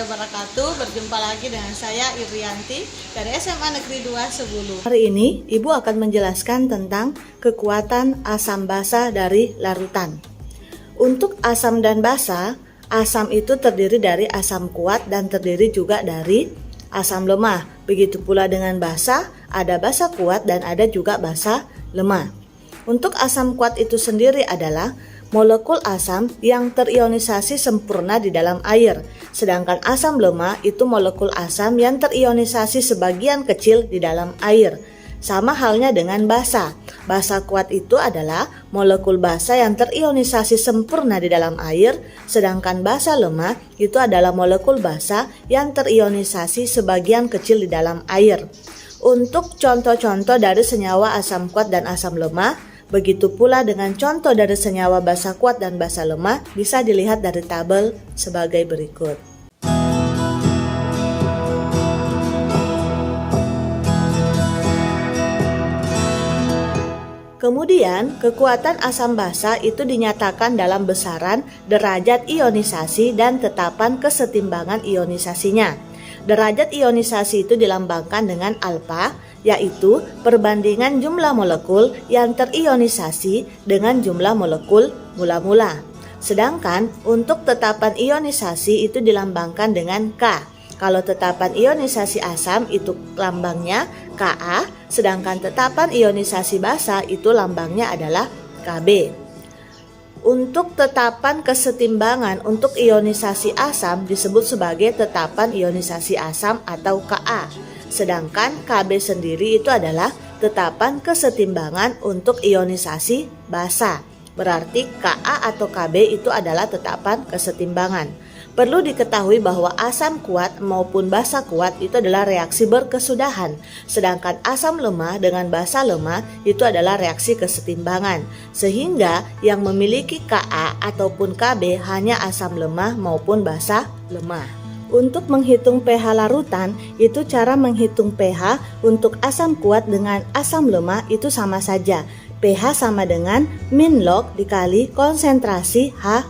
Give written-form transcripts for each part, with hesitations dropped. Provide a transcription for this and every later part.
wabarakatuh. Berjumpa lagi dengan saya Irianti dari SMA Negeri 2 Sebulu. Hari ini Ibu akan menjelaskan tentang kekuatan asam basa dari larutan. Untuk asam dan basa, asam itu terdiri dari asam kuat dan terdiri juga dari asam lemah. Begitu pula dengan basa, ada basa kuat dan ada juga basa lemah. Untuk asam kuat itu sendiri adalah molekul asam yang terionisasi sempurna di dalam air, sedangkan asam lemah itu molekul asam yang terionisasi sebagian kecil di dalam air. Sama halnya dengan basa. Basa kuat itu adalah molekul basa yang terionisasi sempurna di dalam air, sedangkan basa lemah itu adalah molekul basa yang terionisasi sebagian kecil di dalam air. Untuk contoh-contoh dari senyawa asam kuat dan asam lemah, begitu pula dengan contoh dari senyawa basa kuat dan basa lemah bisa dilihat dari tabel sebagai berikut. Kemudian, kekuatan asam basa itu dinyatakan dalam besaran derajat ionisasi dan tetapan kesetimbangan ionisasinya. Derajat ionisasi itu dilambangkan dengan alfa, yaitu perbandingan jumlah molekul yang terionisasi dengan jumlah molekul mula-mula. Sedangkan untuk tetapan ionisasi itu dilambangkan dengan K. Kalau tetapan ionisasi asam itu lambangnya Ka, sedangkan tetapan ionisasi basa itu lambangnya adalah Kb. Untuk tetapan kesetimbangan untuk ionisasi asam disebut sebagai tetapan ionisasi asam atau Ka. Sedangkan Kb sendiri itu adalah tetapan kesetimbangan untuk ionisasi basa. Berarti Ka atau Kb itu adalah tetapan kesetimbangan. Perlu diketahui bahwa asam kuat maupun basa kuat itu adalah reaksi berkesudahan. Sedangkan asam lemah dengan basa lemah itu adalah reaksi kesetimbangan. Sehingga yang memiliki Ka ataupun Kb hanya asam lemah maupun basa lemah. Untuk menghitung pH larutan, itu cara menghitung pH untuk asam kuat dengan asam lemah itu sama saja. pH sama dengan min log dikali konsentrasi H+.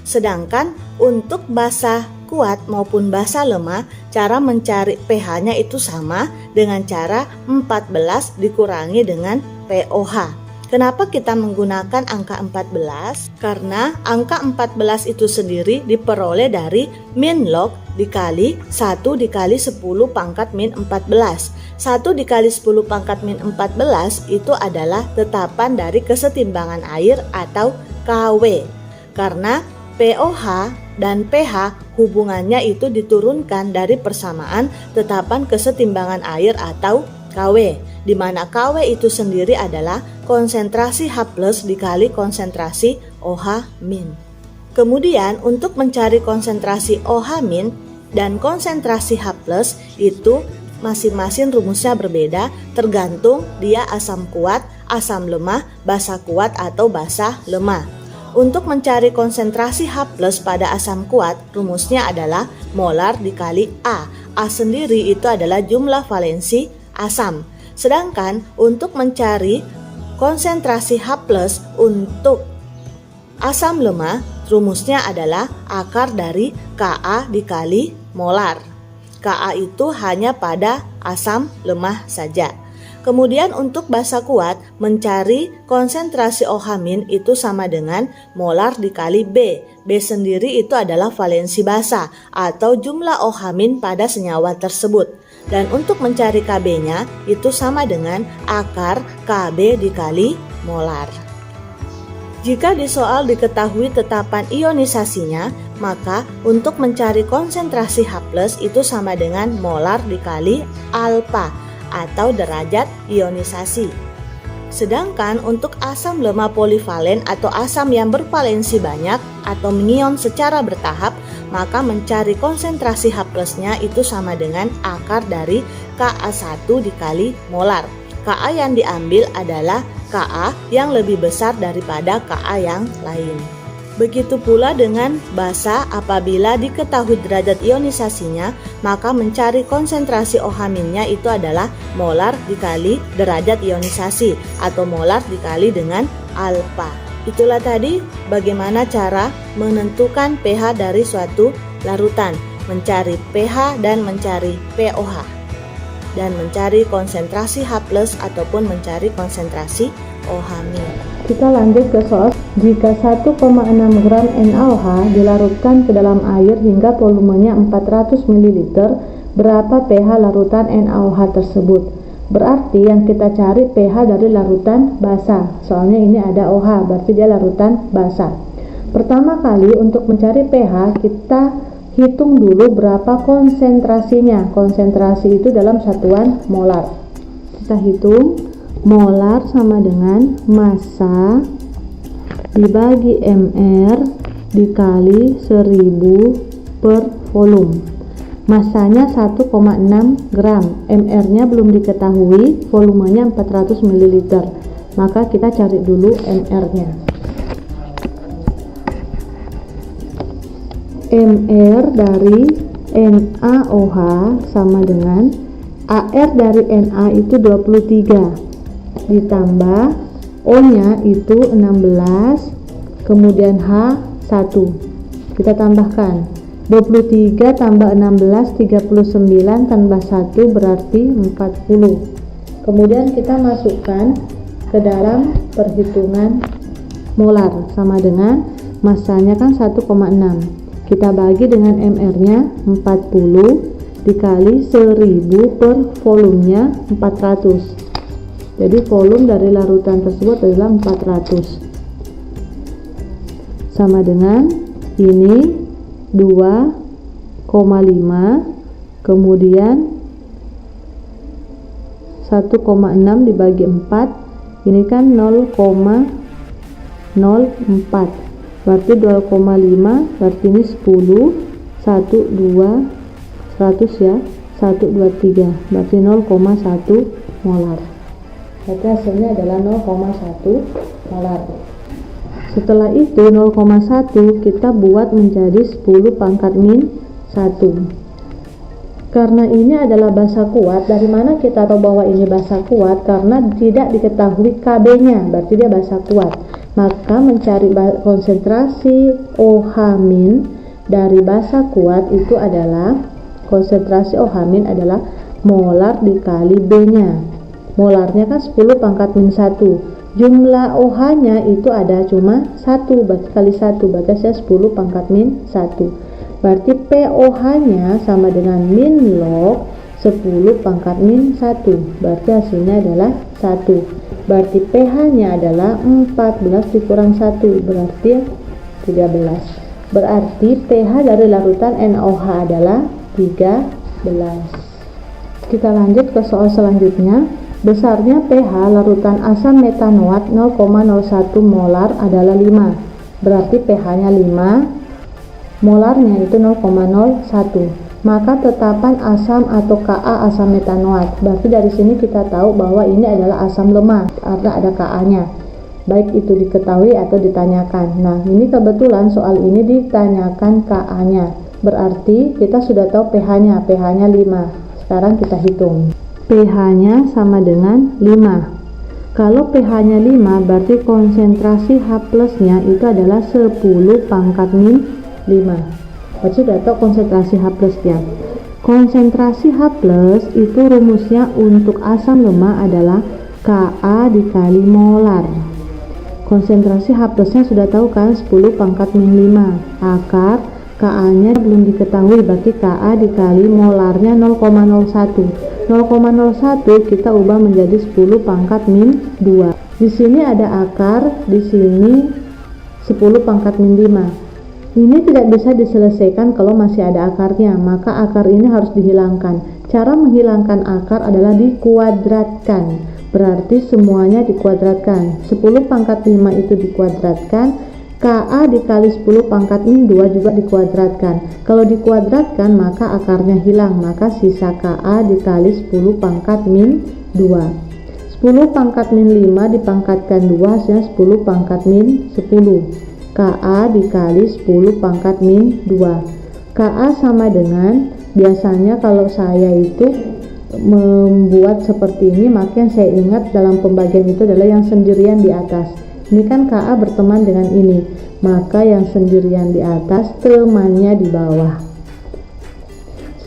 Sedangkan untuk basa kuat maupun basa lemah, cara mencari pH-nya itu sama dengan cara 14 dikurangi dengan pOH. Kenapa kita menggunakan angka 14? Karena angka 14 itu sendiri diperoleh dari min log dikali 1 dikali 10 pangkat min 14. 1 dikali 10 pangkat min 14 itu adalah tetapan dari kesetimbangan air atau KW. Karena pOH dan pH hubungannya itu diturunkan dari persamaan tetapan kesetimbangan air atau KW, di mana KW itu sendiri adalah konsentrasi H+ dikali konsentrasi OH-. Kemudian untuk mencari konsentrasi OH- dan konsentrasi H+ itu masing-masing rumusnya berbeda tergantung dia asam kuat, asam lemah, basa kuat atau basa lemah. Untuk mencari konsentrasi H+ pada asam kuat, rumusnya adalah molar dikali A. A sendiri itu adalah jumlah valensi asam. Sedangkan untuk mencari konsentrasi H+ untuk asam lemah, rumusnya adalah akar dari Ka dikali molar. Ka itu hanya pada asam lemah saja. Kemudian untuk basa kuat, mencari konsentrasi OH- itu sama dengan molar dikali B. B sendiri itu adalah valensi basa atau jumlah OH- pada senyawa tersebut. Dan untuk mencari Kb-nya itu sama dengan akar Kb dikali molar. Jika di soal diketahui tetapan ionisasinya, maka untuk mencari konsentrasi H+ itu sama dengan molar dikali alfa atau derajat ionisasi. Sedangkan untuk asam lemah polivalen atau asam yang bervalensi banyak atau mengion secara bertahap, maka mencari konsentrasi H+-nya itu sama dengan akar dari Ka1 dikali molar. Ka yang diambil adalah Ka yang lebih besar daripada Ka yang lain. Begitu pula dengan basa, apabila diketahui derajat ionisasinya, maka mencari konsentrasi OH-nya itu adalah molar dikali derajat ionisasi atau molar dikali dengan alfa. Itulah tadi bagaimana cara menentukan pH dari suatu larutan. mencari pH dan mencari pOH, dan mencari konsentrasi H+ ataupun mencari konsentrasi OH-. Kita lanjut ke soal. Jika 1,6 gram NaOH dilarutkan ke dalam air hingga volumenya 400 ml, berapa pH larutan NaOH tersebut? Berarti yang kita cari pH dari larutan basah. Soalnya ini ada OH, berarti dia larutan basah. Pertama kali untuk mencari pH, kita hitung dulu berapa konsentrasinya. Konsentrasi itu dalam satuan molar. Kita hitung. Molar sama dengan massa dibagi mr dikali 1000 per volume. Massanya 1,6 gram, mr nya belum diketahui, volumenya 400 ml. Maka kita cari dulu mr nya. Mr dari NaOH sama dengan AR dari Na itu 23 ditambah O nya itu 16, kemudian H 1. Kita tambahkan 23 tambah 16 39 tambah 1 berarti 40. Kemudian kita masukkan ke dalam perhitungan molar sama dengan massanya kan 1,6. Kita bagi dengan mr nya 40 dikali 1000 per volumenya 400. Jadi volume dari larutan tersebut adalah 400. Sama dengan ini 2,5, kemudian 1,6 dibagi 4, ini kan 0,04. Berarti 2,5, berarti ini 10, 1, 2, 100 ya, 1, 2, 3, berarti 0,1 molar. Berarti hasilnya adalah 0,1 molar. Setelah itu 0,1 kita buat menjadi 10 pangkat min 1. Karena ini adalah basa kuat, dari mana kita tahu bahwa ini basa kuat? Karena tidak diketahui KB nya, berarti dia basa kuat. Maka mencari konsentrasi OH min dari basa kuat itu adalah konsentrasi OH min adalah molar dikali B nya. Molarnya kan 10 pangkat min 1. Jumlah OH nya itu ada cuma 1, berarti kali 1, berarti saya 10 pangkat min 1. Berarti pOH nya sama dengan min log 10 pangkat min 1, berarti hasilnya adalah 1. Berarti pH nya adalah 14 dikurang 1, berarti 13. Berarti pH dari larutan NaOH adalah 13. Kita lanjut ke soal selanjutnya. Besarnya pH larutan asam metanoat 0,01 molar adalah 5. Berarti pH-nya 5, molarnya itu 0,01. Maka tetapan asam atau Ka asam metanoat. Berarti dari sini kita tahu bahwa ini adalah asam lemah karena ada Ka-nya. Baik itu diketahui atau ditanyakan. Nah, ini kebetulan soal ini ditanyakan Ka-nya. Berarti kita sudah tahu pH-nya, pH-nya 5. Sekarang kita hitung. pH-nya sama dengan 5. Kalau pH-nya 5 berarti konsentrasi H+-nya itu adalah 10 pangkat min 5. Berarti sudah tahu konsentrasi H+-nya. Konsentrasi H+ itu rumusnya untuk asam lemah adalah Ka dikali molar. Konsentrasi H+-nya sudah tahu kan 10 pangkat min 5. Akar Ka-nya belum diketahui, berarti Ka dikali molarnya 0,01. 0,01 kita ubah menjadi 10 pangkat min 2. Di sini ada akar, di sini 10 pangkat min 5. Ini tidak bisa diselesaikan kalau masih ada akarnya, maka akar ini harus dihilangkan. Cara menghilangkan akar adalah dikuadratkan. Berarti semuanya dikuadratkan. 10 pangkat 5 itu dikuadratkan. Ka dikali 10 pangkat min 2 juga dikuadratkan. Kalau dikuadratkan maka akarnya hilang, maka sisa Ka dikali 10 pangkat min 2. 10 pangkat min 5 dipangkatkan 2 hasilnya 10 pangkat min 10. Ka dikali 10 pangkat min 2. Ka sama dengan, biasanya kalau saya itu membuat seperti ini, maka yang saya ingat dalam pembagian itu adalah yang sendirian di atas. Ini kan Ka berteman dengan ini, maka yang sendirian di atas temannya di bawah.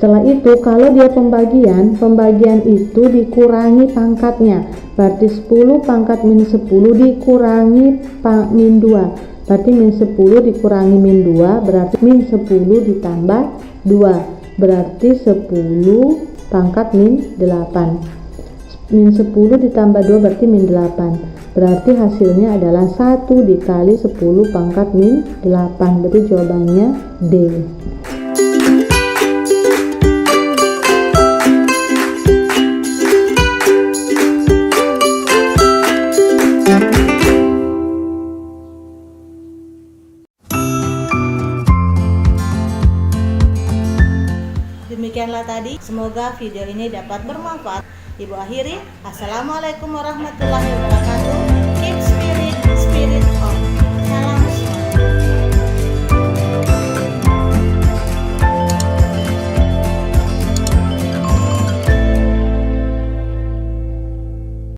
Setelah itu kalau dia pembagian itu dikurangi pangkatnya. Berarti 10 pangkat min 10 dikurangi min 2. Berarti min 10 dikurangi min 2 berarti min 10 ditambah 2. Berarti 10 pangkat min 8. Min 10 ditambah 2 berarti min 8. Berarti hasilnya adalah 1 dikali 10 pangkat min 8. Berarti jawabannya D. Demikianlah tadi, semoga video ini dapat bermanfaat. Ibu akhiri, Assalamualaikum warahmatullahi wabarakatuh. Keep smiling.